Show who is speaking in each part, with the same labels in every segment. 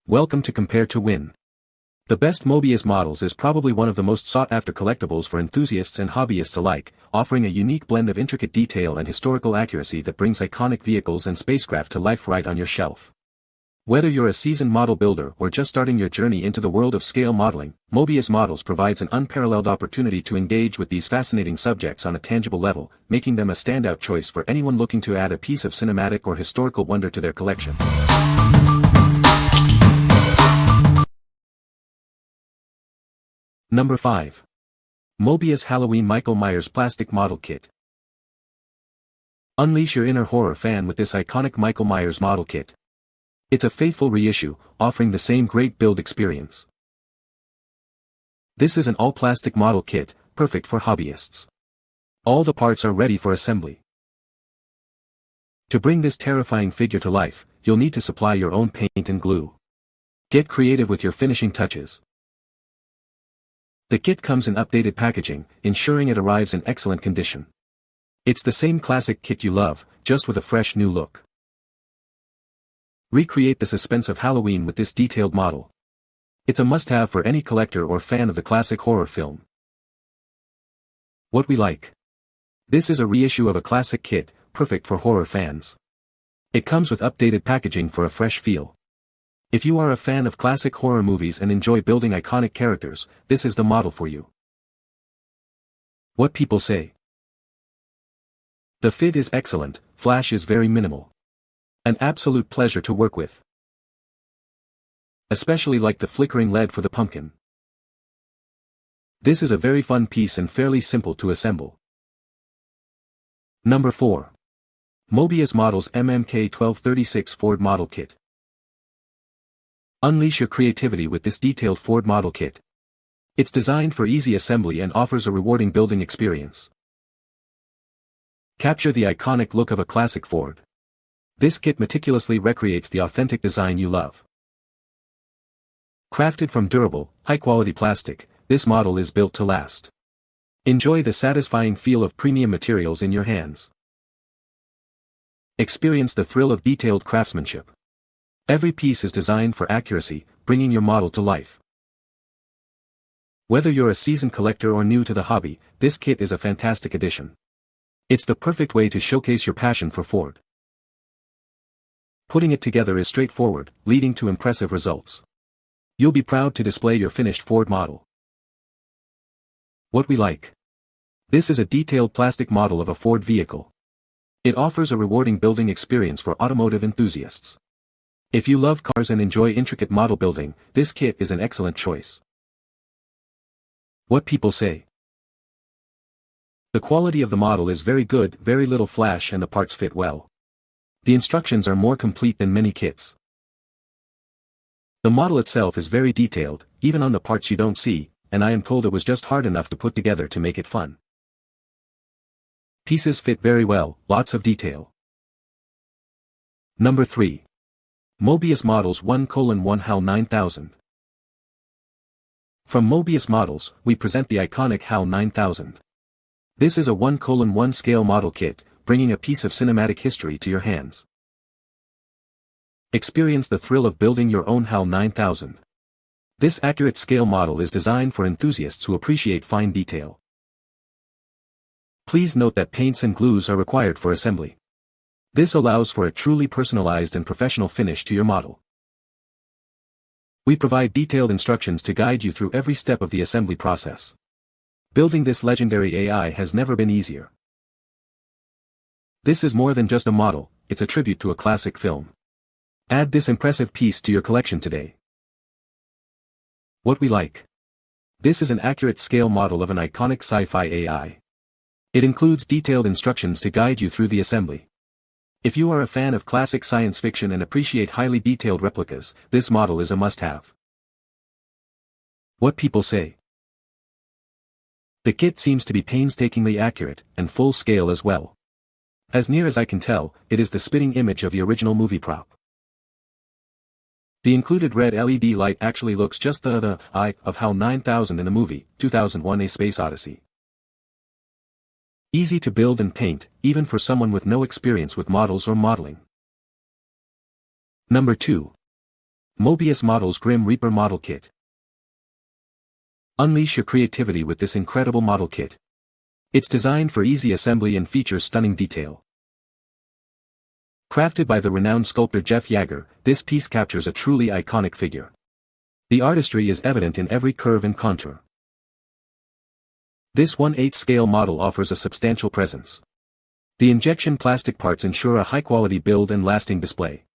Speaker 1: Welcome to Compare to Win. The best Moebius Models is probably one of the most sought-after collectibles for enthusiasts and hobbyists alike, offering a unique blend of intricate detail and historical accuracy that brings iconic vehicles and spacecraft to life right on your shelf. Whether you're a seasoned model builder or just starting your journey into the world of scale modeling, Moebius Models provides an unparalleled opportunity to engage with these fascinating subjects on a tangible level, making them a standout choice for anyone looking to add a piece of cinematic or historical wonder to their collection. Number 5. Moebius Halloween Michael Myers Plastic Model Kit. Unleash your inner horror fan with this iconic Michael Myers model kit. It's a faithful reissue, offering the same great build experience. This is an all-plastic model kit, perfect for hobbyists. All the parts are ready for assembly. To bring this terrifying figure to life, you'll need to supply your own paint and glue. Get creative with your finishing touches. The kit comes in updated packaging, ensuring it arrives in excellent condition. It's the same classic kit you love, just with a fresh new look. Recreate the suspense of Halloween with this detailed model. It's a must-have for any collector or fan of the classic horror film. What we like. This is a reissue of a classic kit, perfect for horror fans. It comes with updated packaging for a fresh feel. If you are a fan of classic horror movies and enjoy building iconic characters, this is the model for you. What people say. The fit is excellent, flash is very minimal. An absolute pleasure to work with. Especially like the flickering LED for the pumpkin. This is a very fun piece and fairly simple to assemble. Number 4. Moebius Models MMK 1236 Ford Model Kit. Unleash your creativity with this detailed Ford model kit. It's designed for easy assembly and offers a rewarding building experience. Capture the iconic look of a classic Ford. This kit meticulously recreates the authentic design you love. Crafted from durable, high-quality plastic, this model is built to last. Enjoy the satisfying feel of premium materials in your hands. Experience the thrill of detailed craftsmanship. Every piece is designed for accuracy, bringing your model to life. Whether you're a seasoned collector or new to the hobby, this kit is a fantastic addition. It's the perfect way to showcase your passion for Ford. Putting it together is straightforward, leading to impressive results. You'll be proud to display your finished Ford model. What we like. This is a detailed plastic model of a Ford vehicle. It offers a rewarding building experience for automotive enthusiasts. If you love cars and enjoy intricate model building, this kit is an excellent choice. What people say. The quality of the model is very good, very little flash and the parts fit well. The instructions are more complete than many kits. The model itself is very detailed, even on the parts you don't see, and I am told it was just hard enough to put together to make it fun. Pieces fit very well, lots of detail. Number 3. Moebius Models 1:1 HAL 9000. From Moebius Models, we present the iconic HAL 9000. This is a 1:1 scale model kit, bringing a piece of cinematic history to your hands. Experience the thrill of building your own HAL 9000. This accurate scale model is designed for enthusiasts who appreciate fine detail. Please note that paints and glues are required for assembly. This allows for a truly personalized and professional finish to your model. We provide detailed instructions to guide you through every step of the assembly process. Building this legendary AI has never been easier. This is more than just a model, it's a tribute to a classic film. Add this impressive piece to your collection today. What we like. This is an accurate scale model of an iconic sci-fi AI. It includes detailed instructions to guide you through the assembly. If you are a fan of classic science fiction and appreciate highly detailed replicas, this model is a must-have. What people say. The kit seems to be painstakingly accurate, and full scale as well. As near as I can tell, it is the spitting image of the original movie prop. The included red LED light actually looks just the eye of HAL 9000 in the movie, 2001: A Space Odyssey. Easy to build and paint, even for someone with no experience with models or modeling. Number 2. Moebius Models Grim Reaper Model Kit. Unleash your creativity with this incredible model kit. It's designed for easy assembly and features stunning detail. Crafted by the renowned sculptor Jeff Yager, this piece captures a truly iconic figure. The artistry is evident in every curve and contour. This 1/8 scale model offers a substantial presence. The injection plastic parts ensure a high-quality build and lasting display.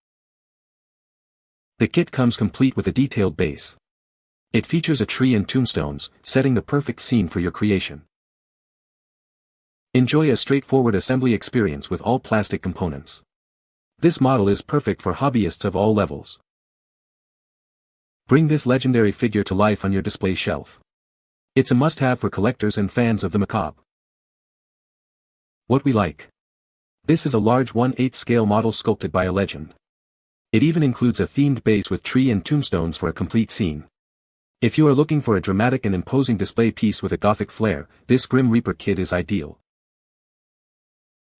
Speaker 1: The kit comes complete with a detailed base. It features a tree and tombstones, setting the perfect scene for your creation. Enjoy a straightforward assembly experience with all plastic components. This model is perfect for hobbyists of all levels. Bring this legendary figure to life on your display shelf. It's a must-have for collectors and fans of the macabre. What we like. This is a large 1/8 scale model sculpted by a legend. It even includes a themed base with tree and tombstones for a complete scene. If you are looking for a dramatic and imposing display piece with a gothic flair, this Grim Reaper kit is ideal.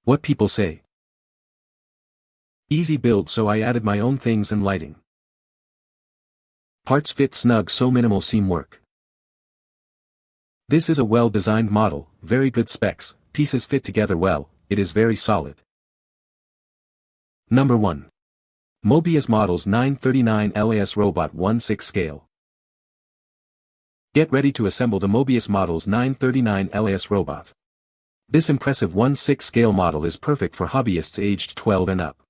Speaker 1: What people say. Easy build, so I added my own things and lighting. Parts fit snug, so minimal seam work. This is a well-designed model, very good specs, pieces fit together well, it is very solid. Number 1. Moebius Models 939 LAS Robot 1/6 scale. Get ready to assemble the Moebius Models 939 LAS Robot. This impressive 1/6 scale model is perfect for hobbyists aged 12 and up.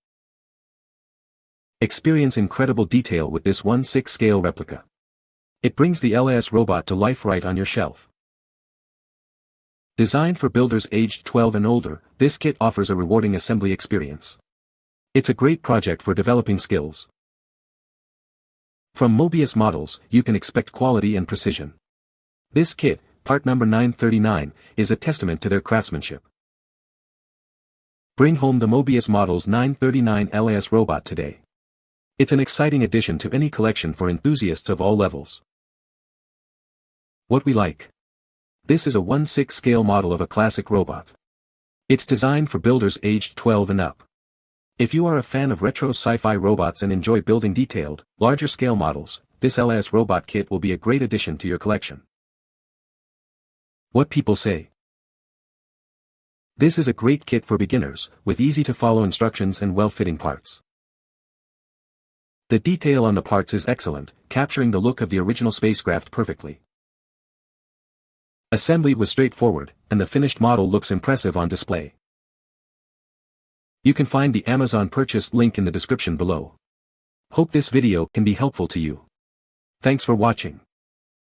Speaker 1: Experience incredible detail with this 1/6 scale replica. It brings the LAS robot to life right on your shelf. Designed for builders aged 12 and older, this kit offers a rewarding assembly experience. It's a great project for developing skills. From Moebius Models, you can expect quality and precision. This kit, part number 939, is a testament to their craftsmanship. Bring home the Moebius Models 939 LAS robot today. It's an exciting addition to any collection for enthusiasts of all levels. What we like. This is a 1/6 scale model of a classic robot. It's designed for builders aged 12 and up. If you are a fan of retro sci-fi robots and enjoy building detailed, larger scale models, this LAS robot kit will be a great addition to your collection. What people say. This is a great kit for beginners, with easy-to-follow instructions and well-fitting parts. The detail on the parts is excellent, capturing the look of the original spacecraft perfectly. Assembly was straightforward, and the finished model looks impressive on display. You can find the Amazon purchase link in the description below. Hope this video can be helpful to you. Thanks for watching.